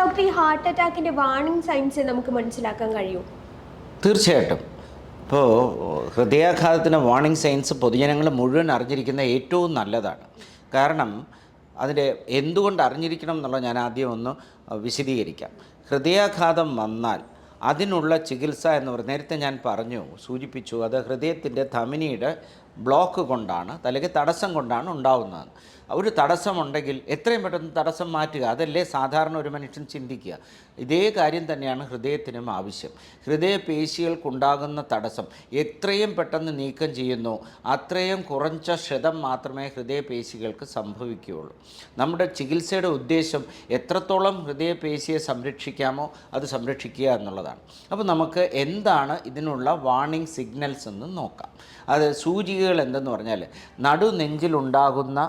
Doctor, ഈ heart അറ്റാക്കിൻ്റെ warning signs നമുക്ക് മനസ്സിലാക്കാൻ കഴിയും? തീർച്ചയായിട്ടും. ഇപ്പോൾ ഹൃദയാഘാതത്തിന് വാർണിംഗ് സൈൻസ് പൊതുജനങ്ങൾ മുഴുവൻ അറിഞ്ഞിരിക്കുന്ന ഏറ്റവും നല്ലതാണ്. കാരണം അതിൻ്റെ എന്തുകൊണ്ട് അറിഞ്ഞിരിക്കണം എന്നുള്ളത് ഞാൻ ആദ്യം ഒന്ന് വിശദീകരിക്കാം. ഹൃദയാഘാതം വന്നാൽ അതിനുള്ള ചികിത്സ എന്ന് പറയുന്നത് നേരത്തെ ഞാൻ സൂചിപ്പിച്ചു, അത് ഹൃദയത്തിൻ്റെ ധമനിയുടെ ബ്ലോക്ക് കൊണ്ടാണ്, അല്ലെങ്കിൽ തടസ്സം കൊണ്ടാണ് ഉണ്ടാകുന്നത്. ഒരു തടസ്സമുണ്ടെങ്കിൽ എത്രയും പെട്ടെന്ന് തടസ്സം മാറ്റുക, അതല്ലേ സാധാരണ ഒരു മനുഷ്യൻ ചിന്തിക്കുക. ഇതേ കാര്യം തന്നെയാണ് ഹൃദയത്തിനും ആവശ്യം. ഹൃദയപേശികൾക്കുണ്ടാകുന്ന തടസ്സം എത്രയും പെട്ടെന്ന് നീക്കം ചെയ്യുന്നു, അത്രയും കുറഞ്ഞ ക്ഷതം മാത്രമേ ഹൃദയപേശികൾക്ക് സംഭവിക്കുകയുള്ളൂ. നമ്മുടെ ചികിത്സയുടെ ഉദ്ദേശം എത്രത്തോളം ഹൃദയപേശിയെ സംരക്ഷിക്കാമോ അത് സംരക്ഷിക്കുക എന്നുള്ളതാണ്. അപ്പോൾ നമുക്ക് എന്താണ് ഇതിനുള്ള വാർണിംഗ് സിഗ്നൽസ് എന്ന് നോക്കാം. അത് സൂചികകൾ എന്തെന്ന് പറഞ്ഞാൽ, നടുനെഞ്ചിലുണ്ടാകുന്ന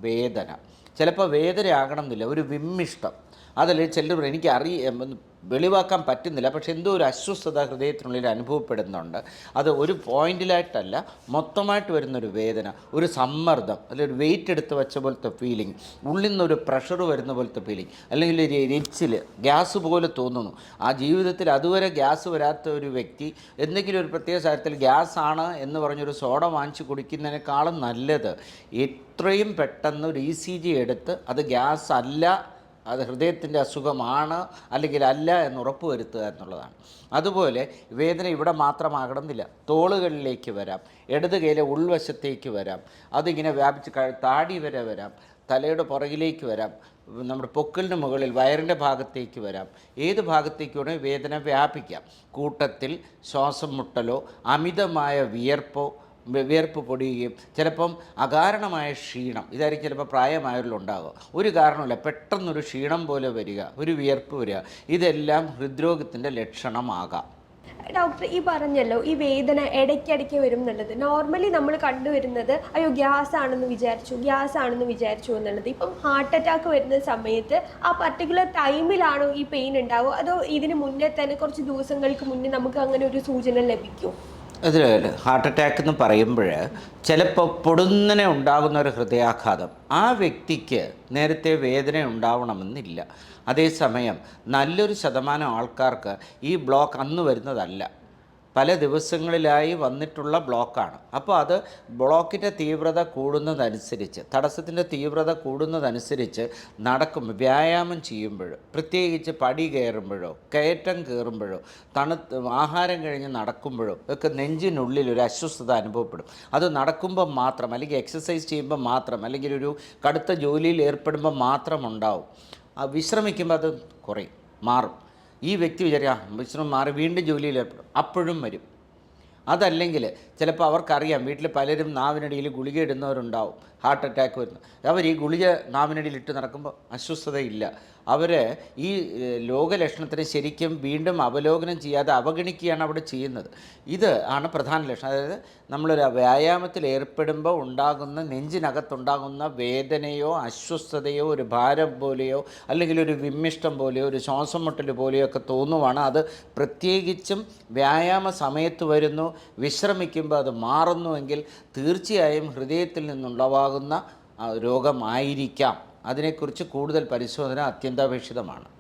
വേദന, ചിലപ്പോൾ വേദനയാകണം എന്നില്ല, ഒരു വിമ്മിഷ്ടം, അതല്ലെങ്കിൽ ചിലർ വെളിവാക്കാൻ പറ്റുന്നില്ല, പക്ഷെ എന്തോ ഒരു അസ്വസ്ഥത ഹൃദയത്തിനുള്ളിൽ അനുഭവപ്പെടുന്നുണ്ട്. അത് ഒരു പോയിന്റിലായിട്ടല്ല, മൊത്തമായിട്ട് വരുന്നൊരു വേദന, ഒരു സമ്മർദ്ദം, അല്ലെങ്കിൽ ഒരു വെയിറ്റ് എടുത്ത് വെച്ച പോലത്തെ ഫീലിംഗ്, ഉള്ളിൽ നിന്നൊരു പ്രഷർ വരുന്ന പോലത്തെ ഫീലിംഗ്, അല്ലെങ്കിൽ ഒരു എരിച്ചിൽ, ഗ്യാസ് പോലെ തോന്നുന്നു. ആ ജീവിതത്തിൽ അതുവരെ ഗ്യാസ് വരാത്ത ഒരു വ്യക്തി എന്തെങ്കിലും ഒരു പ്രത്യേക സാഹചര്യത്തിൽ ഗ്യാസ് ആണ് എന്ന് പറഞ്ഞൊരു സോഡ വാങ്ങിച്ച് കുടിക്കുന്നതിനേക്കാളും നല്ലത് എത്രയും പെട്ടെന്ന് ഒരു ECG എടുത്ത് അത് ഗ്യാസ് അല്ല, അത് ഹൃദയത്തിൻ്റെ അസുഖമാണ് അല്ലെങ്കിൽ അല്ല എന്ന് ഉറപ്പ് വരുത്തുക എന്നുള്ളതാണ്. അതുപോലെ വേദന ഇവിടെ മാത്രമാകണമെന്നില്ല, തോളുകളിലേക്ക് വരാം, ഇടത് കൈയിലെ ഉൾവശത്തേക്ക് വരാം, അതിങ്ങനെ വ്യാപിച്ച് താടി വരെ വരാം, തലയുടെ പുറകിലേക്ക് വരാം, നമ്മുടെ പൊക്കിളിന് മുകളിൽ വയറിൻ്റെ ഭാഗത്തേക്ക് വരാം, ഏത് ഭാഗത്തേക്ക് വേണമെങ്കിൽ വേദന വ്യാപിക്കാം. കൂട്ടത്തിൽ ശ്വാസം മുട്ടലോ അമിതമായ വിയർപ്പ് പൊടിയുകയും ചിലപ്പം അകാരണമായ ക്ഷീണം, ഇതായിരിക്കും ചിലപ്പോൾ പ്രായമായവരിലുണ്ടാകുക. ഒരു കാരണമില്ല, പെട്ടെന്നൊരു ക്ഷീണം പോലെ വരിക, ഒരു വിയർപ്പ് വരിക, ഇതെല്ലാം ഹൃദ്രോഗത്തിൻ്റെ ലക്ഷണമാകാം. ഡോക്ടർ, ഈ പറഞ്ഞല്ലോ ഈ വേദന ഇടയ്ക്കിടയ്ക്ക് വരും എന്നുള്ളത്. നോർമലി നമ്മൾ കണ്ടുവരുന്നത് ഗ്യാസ് ആണെന്ന് വിചാരിച്ചു എന്നുള്ളത്. ഇപ്പം ഹാർട്ട് അറ്റാക്ക് വരുന്ന സമയത്ത് ആ പർട്ടിക്കുലർ ടൈമിലാണോ ഈ പെയിൻ ഉണ്ടാവുക, അതോ ഇതിന് മുന്നേ തന്നെ കുറച്ച് ദിവസങ്ങൾക്ക് മുന്നേ നമുക്ക് അങ്ങനെ ഒരു സൂചന ലഭിക്കും? അതിൽ ഹാർട്ട് അറ്റാക്ക് എന്ന് പറയുമ്പോൾ ചിലപ്പോൾ പൊടുന്നനെ ഉണ്ടാകുന്ന ഒരു ഹൃദയാഘാതം ആ വ്യക്തിക്ക് നേരത്തെ വേദന ഉണ്ടാവണമെന്നില്ല. അതേസമയം നല്ലൊരു ശതമാനം ആൾക്കാർക്ക് ഈ ബ്ലോക്ക് അന്ന് വരുന്നതല്ല, പല ദിവസങ്ങളിലായി വന്നിട്ടുള്ള ബ്ലോക്കാണ്. അപ്പോൾ അത് ബ്ലോക്കിൻ്റെ തീവ്രത കൂടുന്നതനുസരിച്ച്, തടസ്സത്തിൻ്റെ തീവ്രത കൂടുന്നതനുസരിച്ച് വ്യായാമം ചെയ്യുമ്പോഴോ, പ്രത്യേകിച്ച് പടി കയറുമ്പോഴോ, കയറ്റം കയറുമ്പോഴോ, ആഹാരം കഴിഞ്ഞ് നടക്കുമ്പോഴോ ഒക്കെ നെഞ്ചിനുള്ളിൽ ഒരു അസ്വസ്ഥത അനുഭവപ്പെടും. അത് നടക്കുമ്പോൾ മാത്രം, അല്ലെങ്കിൽ എക്സസൈസ് ചെയ്യുമ്പോൾ മാത്രം, അല്ലെങ്കിൽ ഒരു കടുത്ത ജോലിയിൽ ഏർപ്പെടുമ്പോൾ മാത്രം ഉണ്ടാവും. വിശ്രമിക്കുമ്പോൾ അത് കുറയും, മാറും. ഈ വ്യക്തി വിചാരിക്കാം വിശ്രമം മാറി വീണ്ടും ജോലിയിൽ ഏർപ്പെടും, അപ്പോഴും വരും. അതല്ലെങ്കിൽ ചിലപ്പോൾ അവർക്കറിയാം, വീട്ടിൽ പലരും നാവിനടിയിൽ ഗുളിക ഇടുന്നവരുണ്ടാവും, ഹാർട്ട് അറ്റാക്ക് വരുന്നു. അവർ ഈ ഗുളിക നാവിനടിയിൽ ഇട്ട് നടക്കുമ്പോൾ അസ്വസ്ഥതയില്ല. അവർ ഈ രോഗലക്ഷണത്തിന് ശരിക്കും വീണ്ടും അവലോകനം ചെയ്യാതെ അവഗണിക്കുകയാണ് അവിടെ ചെയ്യുന്നത്. ഇത് ആണ് പ്രധാന ലക്ഷണം. അതായത് നമ്മളൊരു വ്യായാമത്തിൽ ഏർപ്പെടുമ്പോൾ ഉണ്ടാകുന്ന നെഞ്ചിനകത്തുണ്ടാകുന്ന വേദനയോ അസ്വസ്ഥതയോ ഒരു ഭാരം പോലെയോ അല്ലെങ്കിൽ ഒരു വിമ്മിഷ്ടം പോലെയോ ഒരു ശ്വാസം മുട്ടൽ പോലെയോ ഒക്കെ തോന്നുവാണ്. അത് പ്രത്യേകിച്ചും വ്യായാമ സമയത്ത് വരുന്നു, വിശ്രമിക്കുമ്പോൾ അത് മാറുന്നുവെങ്കിൽ തീർച്ചയായും ഹൃദയത്തിൽ നിന്നുണ്ടാകുന്ന രോഗമായിരിക്കാം. അതിനെക്കുറിച്ച് കൂടുതൽ പരിശോധന അത്യന്താപേക്ഷിതമാണ്.